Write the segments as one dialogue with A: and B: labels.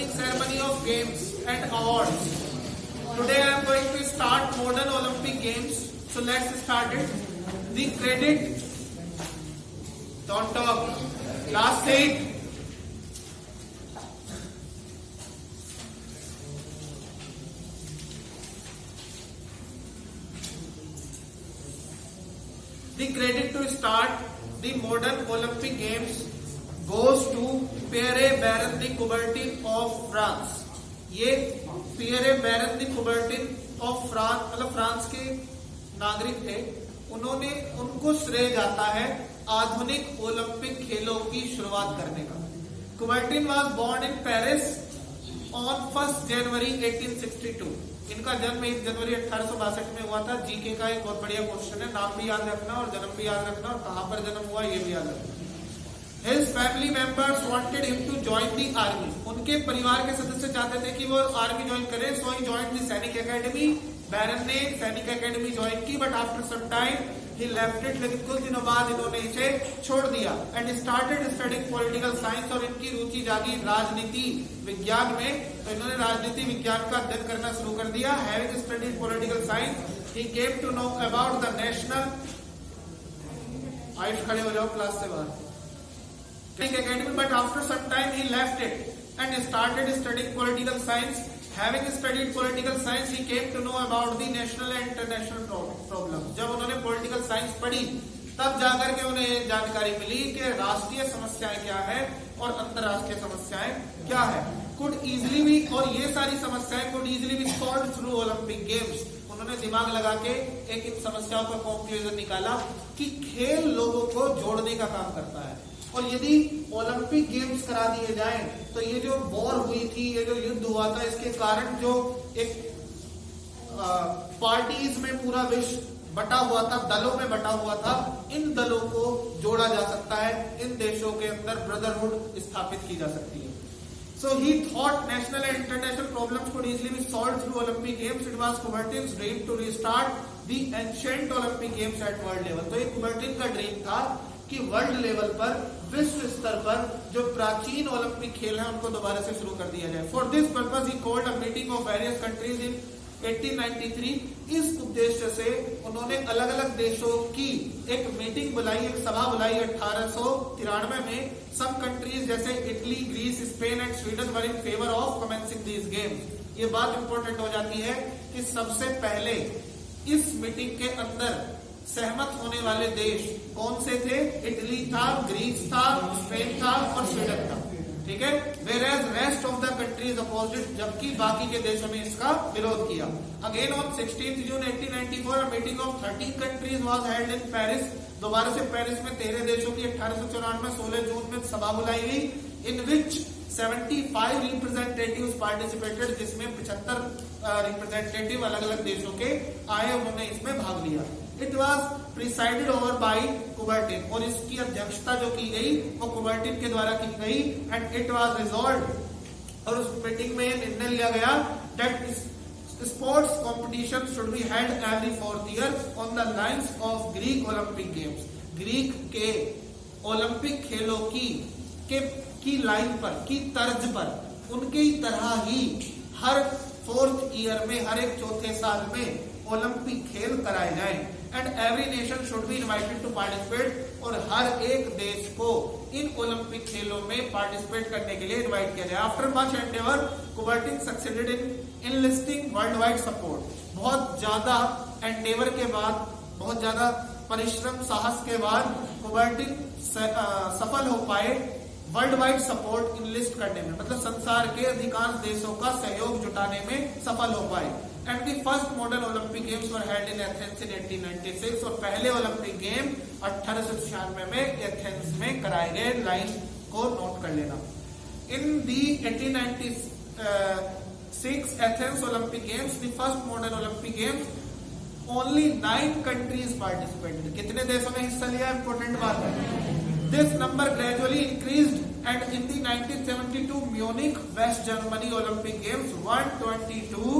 A: opening ceremony of games and awards. Today I am going to start modern Olympic games. So let's start it. The credit. Don't talk. Last seat. The credit to start the modern Olympic Games goes to Pierre Baron de Coubertin of France. ये Pierre Baron de Coubertin of France मतलब France के नागरिक थे. उनको श्रेय जाता है आधुनिक ओलंपिक खेलों की शुरुआत करने का. Coubertin was born in Paris on 1st January 1862. इनका जन्म 1 जनवरी 1862 में हुआ था. जीके का एक बहुत बढ़िया क्वेश्चन है. नाम भी याद रखना और जन्म भी याद रखना और कहां पर जन्म हुआ ये भी याद रखना. His family members wanted him to join the army. उनके परिवार के सदस्य चाहते थे कि वो आर्मी ज्वाइन करे. So he joined the Sainik academy. Baron ने सैनिक एकेडमी ज्वाइन की, but after some time he left it. लेकिन कुछ दिनों बाद इन्होंने इसे छोड़ दिया and started studying political science. और इनकी रुचि जागी राजनीति विज्ञान में, तो इन्होंने राजनीति विज्ञान का अध्ययन करना शुरू कर दिया. Having studied political science, he came to know about the national. Ayush खड़े हो जाओ क्लास से बाहर. Academy, but after some time he left it and started studying political science. Having studied political science, he came to know about the national and international problems. जब उन्होंने political science पढ़ी, तब जाकर के उन्हें ये जानकारी मिली कि राष्ट्रीय समस्याएं क्या है और अंतर्राष्ट्रीय समस्याएं क्या है. Could easily be, और ये सारी समस्याएं could easily be solved through Olympic Games. उन्होंने दिमाग लगा के एक इन समस्याओं का कंक्लूजन निकाला कि खेल लोगों को जोड़ने का काम करता है. और यदि ओलंपिक गेम्स करा दिए जाएं तो ये जो वॉर हुई थी, ये जो युद्ध हुआ था, इसके कारण जो एक पार्टीज में पूरा विश्व बटा हुआ था, दलों में बटा हुआ था, इन दलों को जोड़ा जा सकता है. इन देशों के अंदर ब्रदरहुड स्थापित की जा सकती है. So he thought national and international problems could easily be solved through Olympic Games. It was Coubertin's dream to restart the ancient Olympic Games at world level. तो ये Coubertin का ड्रीम था कि वर्ल्ड लेवल पर, विश्व स्तर पर जो प्राचीन ओलंपिक खेल हैं उनको दोबारा से शुरू कर दिया जाए. For this purpose he called a meeting of various countries in 1893. इस उद्देश्य से उन्होंने अलग अलग देशों की एक मीटिंग बुलाई, एक सभा बुलाई 1893 में. सम कंट्रीज जैसे Italy, Greece, Spain and Sweden were in favour of commencing these games. ये बात इंपॉर्टेंट हो जाती है कि सबसे पहले इस मीटिंग के अंदर सहमत होने वाले देश कौन से थे? इटली था, ग्रीस था, स्पेन था और स्वीडन था. ठीक है. whereas rest of the countries opposed it, जबकि बाकी के देशों ने इसका विरोध किया. Again on 16th June 1894 a meeting of 13 countries was held in Paris. दोबारा से पेरिस में 13 देशों की 1894 में 16 जून में सभा बुलाई गई. in which 75 representatives participated, जिसमें 75 रिप्रेजेंटेटिव अलग अलग देशों के आए, उन्होंने इसमें भाग लिया. It was presided over by Coubertin, और इसकी अध्यक्षता जो की गई वो Coubertin के द्वारा की गई. and it was resolved, और उस मीटिंग में निर्णय लिया गया that sports competition should be held every 4th year on the lines of Greek Olympic Games. Greek के ओलंपिक खेलों की लाइन पर, की तर्ज पर, उनके ही तरह ही हर 4th ईयर में, हर एक चौथे साल में ओलंपिक खेल कराए जाएं. And every nation should be invited to participate, और हर एक देश को इन ओलंपिक खेलों में पार्टिसिपेट करने के लिए इनवाइट किया जाए. After much endeavour Coubertin succeeded in enlisting world wide support. बहुत ज्यादा एंडेवर के बाद, बहुत ज्यादा परिश्रम साहस के बाद Coubertin सफल हो पाए वर्ल्ड वाइड सपोर्ट इनलिस्ट करने में, मतलब संसार के अधिकांश देशों का सहयोग जुटाने में सफल हो पाए. And the first modern Olympic games were held in Athens in 1896, और पहले ओलंपिक गेम 1896 में एथेंस में कराए गए. लाइन को नोट कर लेना. इन दी 1896 Athens Olympic games, the first modern Olympic games, only 9 countries participated. कितने देशों ने हिस्सा लिया? इंपॉर्टेंट बात है. This number gradually increased, and in the 1972 Munich, West Germany Olympic Games, 122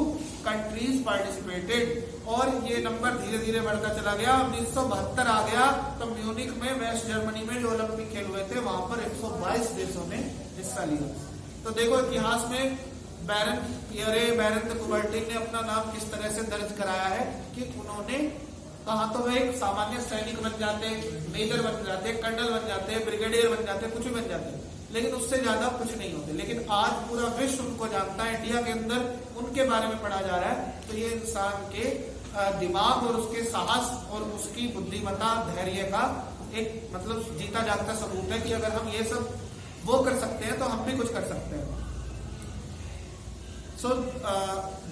A: countries participated. और ये नंबर धीरे धीरे बढ़ता चला गया. 1972 आ गया तो म्यूनिक में, वेस्ट जर्मनी में जो ओलंपिक खेल हुए थे, वहां पर 122 देशों ने हिस्सा लिया. तो देखो इतिहास में बैरन पियरे बैरन द कुबर्टिन ने अपना नाम किस तरह से दर्ज कराया है कि उन्होंने कहा तो वे एक सामान्य सैनिक बन जाते, मेजर बन जाते, कर्नल बन जाते, ब्रिगेडियर बन जाते, कुछ भी बन जाते, लेकिन उससे ज्यादा कुछ नहीं होते। लेकिन आज पूरा विश्व उनको जानता है, इंडिया के अंदर उनके बारे में पढ़ा जा रहा है। तो ये इंसान के दिमाग और उसके साहस और उसकी बुद्धिमत्ता, धैर्य का एक मतलब जीता जागता सबूत है कि अगर हम ये सब वो कर सकते हैं तो हम भी कुछ कर सकते हैं। So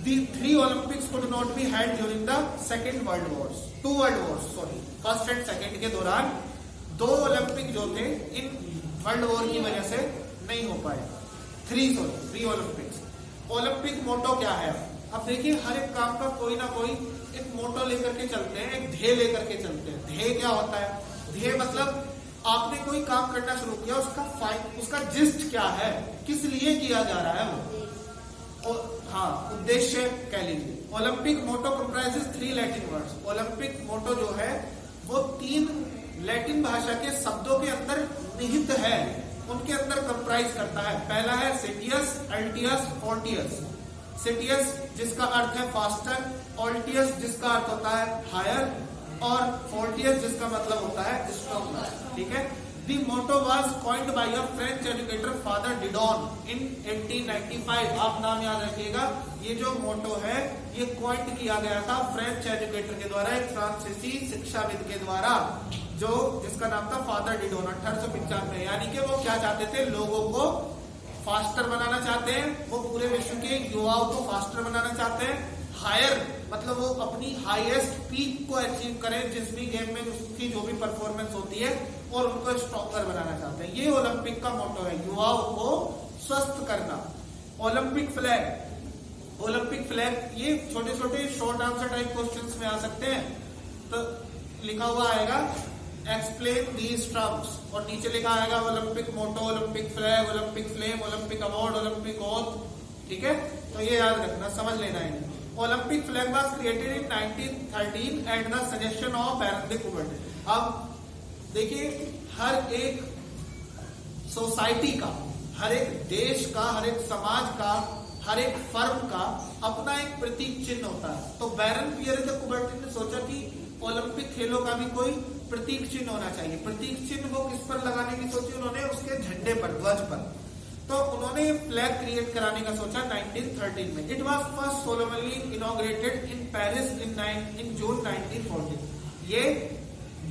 A: the 3 Olympics could not be held during the Second World Wars, 2 World Wars, sorry, first and second के दौरान 2 ओलंपिक जो थे इन वर्ल्ड वॉर की वजह से नहीं हो पाए। 3 ओलंपिक्स। ओलंपिक मोटो क्या है? अब देखिए हर एक काम का कोई ना कोई एक मोटो लेकर के चलते हैं, एक ध्येय लेकर के चलते हैं। ध्येय क्या होता है? ध्येय मतलब आपने कोई काम करना शुरू किया, उसका जिस्ट क्या है, किस लिए किया जा रहा है वो, हाँ उद्देश्य कह लीजिए। ओलंपिक मोटो कंप्राइजेस 3 लैटिन वर्ड्स। ओलंपिक मोटो जो है वो 3 लैटिन भाषा के शब्दों के अंदर निहित है, उनके अंदर कंप्राइज करता है। पहला है सिटियस, अल्टियस, फोर्टियस। सिटियस जिसका अर्थ है फास्टर, ऑल्टियस जिसका अर्थ होता है हायर, और फोर्टियस जिसका मतलब होता है स्ट्रॉन्ग। ठीक है। The motto was coined by a French educator Father Didon in 1895। आप नाम याद रखिएगा, ये जो मोटो है ये कॉइंड किया गया था फ्रेंच एजुकेटर के द्वारा, एक फ्रांसीसी शिक्षाविद के द्वारा, जो जिसका नाम था फादर डिडोन, 1895। यानी कि वो क्या चाहते थे? लोगों को फास्टर बनाना चाहते हैं, वो पूरे विश्व के युवाओं को फास्टर बनाना चाहते हैं। हायर मतलब वो अपनी हाईएस्ट पीक को अचीव करें जिस भी गेम में उसकी जो भी परफॉर्मेंस होती है, और उनको स्ट्रॉन्गर बनाना चाहते हैं। ये ओलंपिक का मोटो है, युवाओं को स्वस्थ करना। ओलंपिक फ्लैग ये छोटे छोटे शॉर्ट आंसर टाइप क्वेश्चंस में आ सकते हैं। तो लिखा हुआ आएगा एक्सप्लेन दीज टर्म्स, और नीचे लिखा आएगा Olympic motto, Olympic flag, Olympic flame, Olympic award, Olympic oath. ठीक है, तो ये याद रखना, समझ लेना है। Olympic flag was created in 1913 at the suggestion of Baron de Coubertin. अब देखिए हर एक सोसाइटी का, हर एक देश का, हर एक समाज का, हर एक फर्म का अपना एक प्रतीक चिन्ह होता है। तो बैरन पियरे द कुबर्टिन ने सोचा कि ओलंपिक खेलों का भी कोई प्रतीक चिन्ह होना चाहिए। प्रतीक चिन्ह वो किस पर लगाने की सोची उन्होंने? उसके झंडे पर, ध्वज पर। तो उन्होंने फ्लैग क्रिएट कराने का सोचा 1913 में। It was first solemnly inaugurated in Paris in June 1914। ये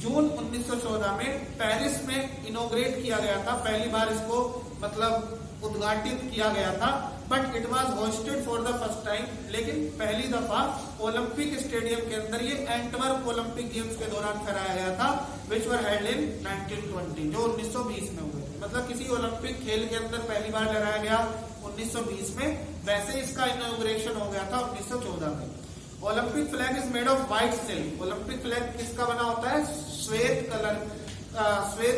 A: जून 1914 में पेरिस में इनॉग्रेट किया गया था, पहली बार इसको मतलब उद्घाटित किया गया था। But it was hosted for the first time, लेकिन पहली दफा ओलंपिक स्टेडियम के अंदर ये एंटवर्प ओलंपिक गेम्स के दौरान कराया गया था, विच वर हेल्ड इन 1920, जो 1920 में हुए थे। मतलब किसी ओलंपिक खेल के अंदर पहली बार लगाया गया 1920 में, वैसे इसका इनॉग्रेशन हो गया था 1914 में। Olympic flag is made of white silk. Olympic flag किसका बना होता है? श्वेत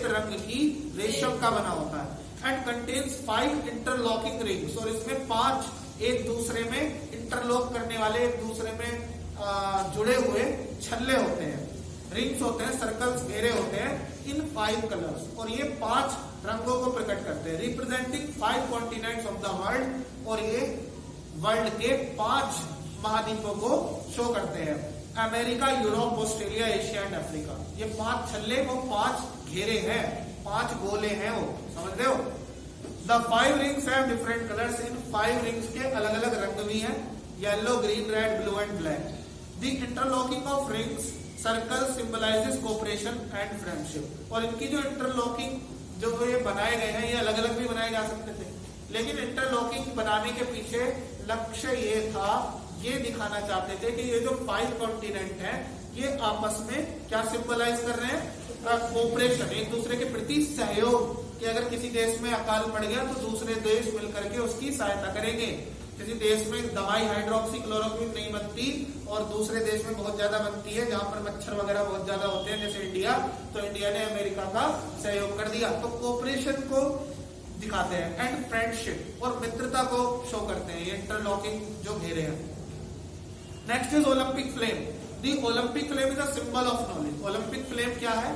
A: रंग की रेशम का बना होता है। एंड कंटेन्स 5 इंटरलॉकिंग रिंग्स, और इसमें 5 एक दूसरे में इंटरलॉक करने वाले, एक दूसरे में जुड़े हुए छल्ले होते हैं, रिंग्स होते हैं, सर्कल्स घेरे होते हैं इन 5 कलर्स, और ये 5 रंगों को प्रकट करते हैं, representing 5 continents of the world. और ये वर्ल्ड के 5 महाद्वीपों को शो करते हैं, America, Europe, Australia, Asia and Africa. ये 5 छल्ले, वो 5 घेरे हैं, 5 गोले हैं, वो समझ रहे हो। The 5 rings have different colours. In 5 rings के अलग अलग रंग भी हैं, yellow, green, red, blue and black. The interlocking of rings circle symbolizes cooperation and friendship. और इनकी जो इंटरलॉकिंग जो ये बनाए गए हैं, ये अलग अलग भी बनाए जा सकते थे, लेकिन इंटरलॉकिंग बनाने के पीछे लक्ष्य ये था, ये दिखाना चाहते थे कि ये जो 5 कॉन्टिनेंट हैं ये आपस में क्या सिंबलाइज कर रहे हैं? कोऑपरेशन, एक दूसरे के प्रति सहयोग, कि अगर किसी देश में अकाल पड़ गया तो दूसरे देश मिलकर के उसकी सहायता करेंगे। किसी देश में दवाई हाइड्रोक्सी क्लोरोक्विन नहीं बनती और दूसरे देश में बहुत ज्यादा बनती है, जहां पर मच्छर वगैरह बहुत ज्यादा होते हैं, जैसे इंडिया, तो इंडिया ने अमेरिका का सहयोग कर दिया। तो कोऑपरेशन को दिखाते हैं, एंड फ्रेंडशिप, और मित्रता को शो करते हैं, ये इंटरलॉकिंग जो घेरे हैं। Next is Olympic flame. The Olympic flame is a symbol of knowledge. Olympic flame क्या है?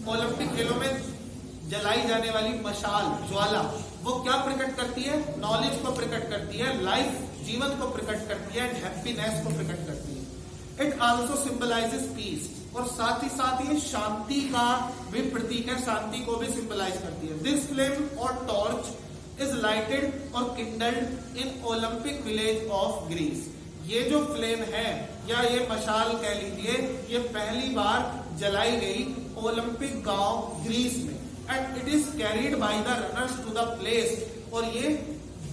A: ओलंपिक खेलों में जलाई जाने वाली मशाल, ज्वाला, वो क्या प्रकट करती है? नॉलेज को प्रकट करती है, लाइफ जीवन को प्रकट करती है, हैप्पीनेस को प्रकट करती है। इट आल्सो सिंबलाइजेस पीस, और साथ ही साथ ये शांति का भी प्रतीक है, शांति को भी सिंबलाइज करती है। दिस फ्लेम और टॉर्च इज लाइटेड और kindled in Olympic village of Greece. ये जो फ्लेम है या ये मशाल कह लीजिए, ये पहली बार जलाई गई ओलंपिक गांव ग्रीस में। And it is carried by the runners to the place, और ये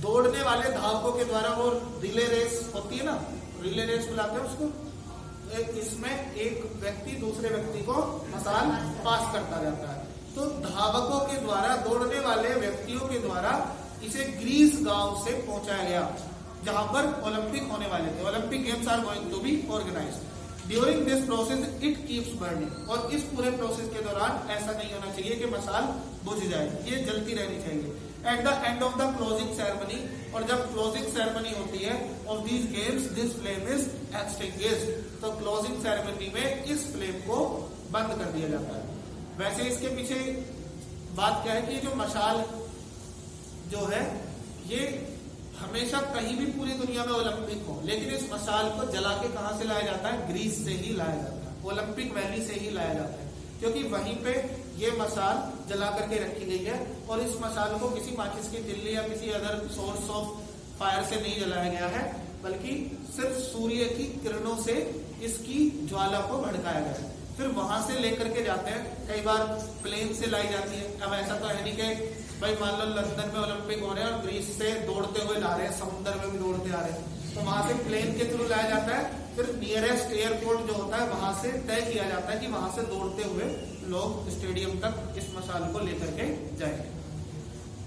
A: दौड़ने वाले धावकों के द्वारा, वो रिले रेस होती है ना, रिले रेस बुलाते हैं उसको, इसमें एक व्यक्ति दूसरे व्यक्ति को मशाल पास करता जाता है। तो धावकों के द्वारा, दौड़ने वाले व्यक्तियों के द्वारा इसे ग्रीस गांव से पहुंचाया गया, जहां पर ओलंपिक होने वाले थे। Olympic games are going to be organised. During this process it keeps burning, और इस पूरे प्रोसेस के दौरान ऐसा नहीं होना चाहिए कि मशाल बुझ जाए, ये जलती रहनी चाहिए। At the end of the closing ceremony, और जब क्लोजिंग सेरेमनी होती है of these games, this flame is extinguished, तो क्लोजिंग सेरेमनी में इस फ्लेम को बंद कर दिया जाता है। वैसे इसके पीछे बात क्या है कि जो मशाल जो है ये हमेशा कहीं भी पूरी दुनिया में ओलंपिक हो, लेकिन इस मशाल को जला के कहां से लाया जाता है? ग्रीस से ही लाया जाता है, ओलंपिक वैली से ही लाया जाता है, क्योंकि वहीं पे ये मशाल जला करके रखी गई है। और इस मशाल को किसी माचिस की तिल्ली या किसी अदर सोर्स ऑफ फायर से नहीं जलाया गया है, बल्कि सिर्फ सूर्य की किरणों से इसकी ज्वाला को भड़काया गया है। फिर वहां से लेकर के जाते हैं, कई बार प्लेन से लाई जाती है। अब ऐसा तो है नहीं कि भाई मान लो लंदन में ओलंपिक हो रहे हैं और ग्रीस से दौड़ते हुए ला रहे हैं, समुद्र में भी दौड़ते आ रहे हैं, तो वहां से प्लेन के थ्रू लाया जाता है। फिर नियरेस्ट एयरपोर्ट जो होता है वहां से तय किया जाता है कि वहां से दौड़ते हुए लोग स्टेडियम तक इस मशाल को लेकर के जाएंगे।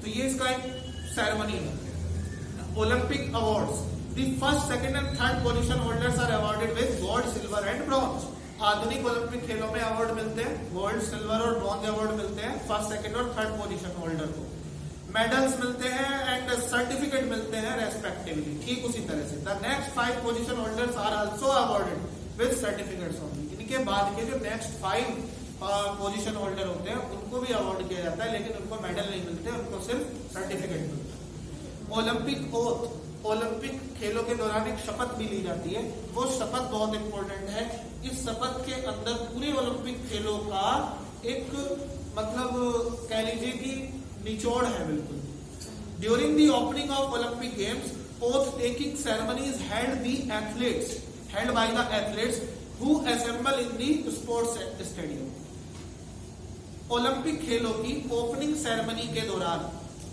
A: तो ये इसका एक सेरेमनी है। Olympic awards, the first, second and third position holders are awarded with gold, silver and bronze. आधुनिक ओलंपिक खेलों में अवार्ड मिलते हैं, गोल्ड, सिल्वर और ब्रॉन्ज अवार्ड मिलते हैं फर्स्ट, सेकंड और थर्ड पोजीशन होल्डर को। मेडल्स मिलते हैं एंड सर्टिफिकेट मिलते हैं रेस्पेक्टिवली। ठीक उसी तरह से the next 5 position holders are also awarded with certificates only. इनके बाद के जो नेक्स्ट 5 पोजीशन होल्डर होते हैं उनको भी अवार्ड किया जाता है, लेकिन उनको मेडल नहीं मिलते, उनको सिर्फ सर्टिफिकेट मिलता है। ओलंपिक ओथ, ओलंपिक खेलों के दौरान एक शपथ भी ली जाती है, वो शपथ बहुत इंपॉर्टेंट है। इस शपथ के अंदर पूरे ओलंपिक खेलों का एक मतलब कह लीजिए कि निचोड़ है बिल्कुल। During the opening of Olympic games, oath taking ceremony is held by the athletes who assemble in the sports stadium. Olympic खेलों की ओपनिंग सेरेमनी के दौरान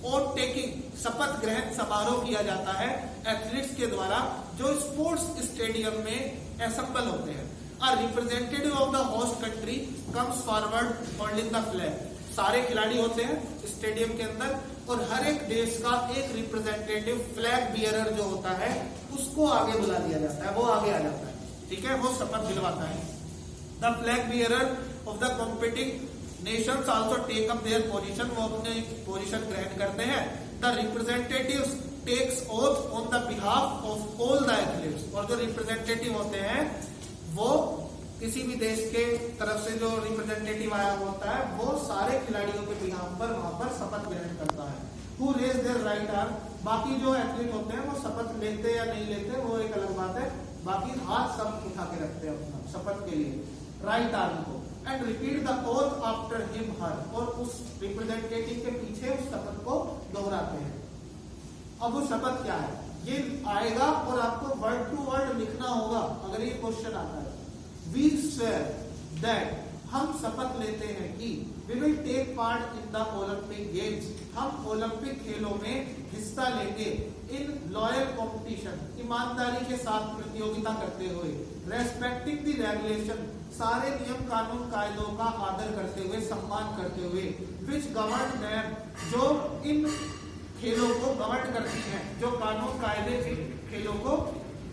A: ओथ टेकिंग, शपथ ग्रहण समारोह किया जाता है एथलीट्स के द्वारा जो स्पोर्ट्स स्टेडियम में असेंबल होते हैं। A representative of the host country comes forward holding the flag. सारे खिलाड़ी होते हैं स्टेडियम के अंदर और हर एक देश का एक रिप्रेजेंटेटिव फ्लैग बियरर जो होता है उसको आगे बुला दिया जाता है, वो आगे आ जाता है, ठीक है, वो शपथ दिलवाता है। The flag bearer of the competing nations also take up their position, वो अपने पोजीशन ग्रहण करते हैं। The representatives takes oath on the behalf of all the athletes, और जो रिप्रेजेंटेटिव होते हैं वो किसी भी देश के तरफ से जो रिप्रेजेंटेटिव आया होता है वो सारे खिलाड़ियों के बिहाफ पर वहां पर शपथ ग्रहण करता है। Who raise their right arm, बाकी जो एथलीट होते हैं वो शपथ लेते या नहीं लेते वो एक अलग बात है, बाकी हाथ सब उठा के रखते हैं अपना शपथ के लिए राइट आर्म को, and repeat the oath after him her, और उस रिप्रेजेंटेटिव के पीछे उस शपथ को दोहराते हैं। अब वो शपथ क्या है ये आएगा और आपको वर्ड टू वर्ड लिखना होगा अगर ये क्वेश्चन आता है। वी स्वेयर दैट, हम शपथ लेते हैं कि we will take part in the Olympic games, हम ओलंपिक खेलों में हिस्सा लेंगे। इन लॉयल कॉम्पिटिशन, ईमानदारी के साथ प्रतियोगिता करते हुए। रेस्पेक्टिंग द रेगुलेशन, सारे नियम कानून कायदों का आदर करते हुए, सम्मान करते हुए। विच गवर्न देम, जो इन खेलों को गवर्न करती हैं, जो कानून कायदे खेलों को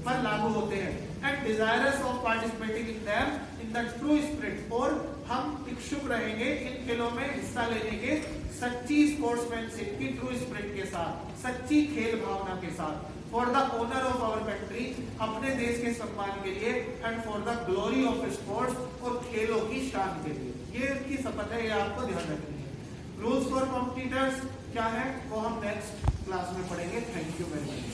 A: पर लागू होते हैं। And desirous of participating in them in the true spirit, और हम इच्छुक रहेंगे इन खेलों में हिस्सा लेने के सच्ची स्पोर्ट्समैनशिप की, ट्रू स्पिरिट के साथ, सच्ची खेल भावना के साथ। For the honour of our country, अपने देश के सम्मान के लिए। And for the glory of sports, और खेलों की शान के लिए। ये इनकी शपथ है, ये आपको ध्यान रखनी है। रूल्स फॉर कॉम्पिटिटर्स, क्या है वो हम नेक्स्ट क्लास में पढ़ेंगे। Thank you very much.